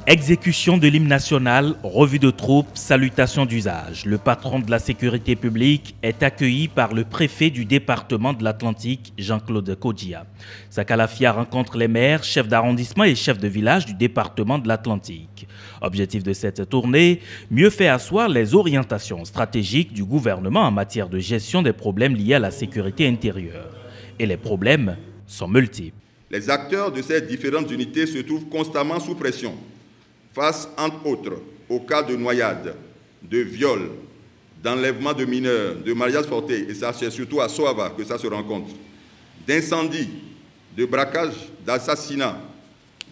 Exécution de l'hymne national, revue de troupes, salutations d'usage. Le patron de la sécurité publique est accueilli par le préfet du département de l'Atlantique, Jean-Claude Kodia. Sakalafia rencontre les maires, chefs d'arrondissement et chefs de village du département de l'Atlantique. Objectif de cette tournée, mieux faire asseoir les orientations stratégiques du gouvernement en matière de gestion des problèmes liés à la sécurité intérieure. Et les problèmes sont multiples. Les acteurs de ces différentes unités se trouvent constamment sous pression, face, entre autres, aux cas de noyade, de viol, d'enlèvement de mineurs, de mariage forcé, et ça c'est surtout à Soava que ça se rencontre, d'incendie, de braquage, d'assassinat,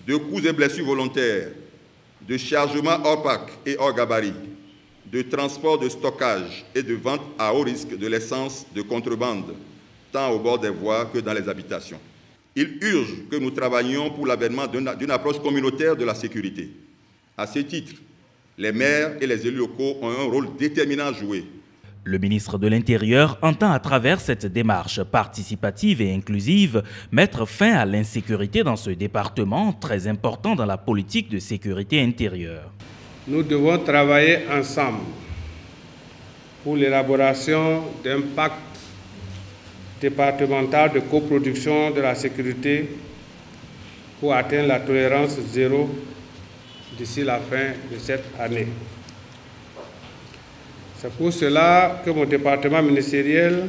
de coups et blessures volontaires, de chargement hors pack et hors gabarit, de transport de stockage et de vente à haut risque de l'essence de contrebande, tant au bord des voies que dans les habitations. Il urge que nous travaillions pour l'avènement d'une approche communautaire de la sécurité. À ce titre, les maires et les élus locaux ont un rôle déterminant à jouer. Le ministre de l'Intérieur entend à travers cette démarche participative et inclusive mettre fin à l'insécurité dans ce département très important dans la politique de sécurité intérieure. Nous devons travailler ensemble pour l'élaboration d'un pacte départemental de coproduction de la sécurité pour atteindre la tolérance zéro d'ici la fin de cette année. C'est pour cela que mon département ministériel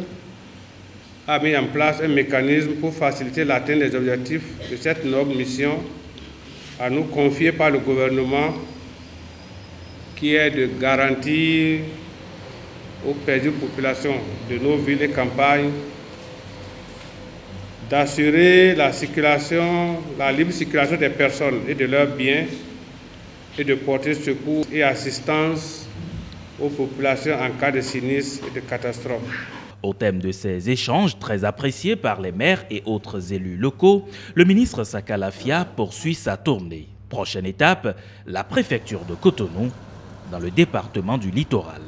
a mis en place un mécanisme pour faciliter l'atteinte des objectifs de cette noble mission à nous confier par le gouvernement, qui est de garantir aux paisibles populations de nos villes et campagnes d'assurer la libre circulation des personnes et de leurs biens et de porter secours et assistance aux populations en cas de sinistre et de catastrophe. Au thème de ces échanges très appréciés par les maires et autres élus locaux, le ministre Sakalafia poursuit sa tournée. Prochaine étape, la préfecture de Cotonou, dans le département du Littoral.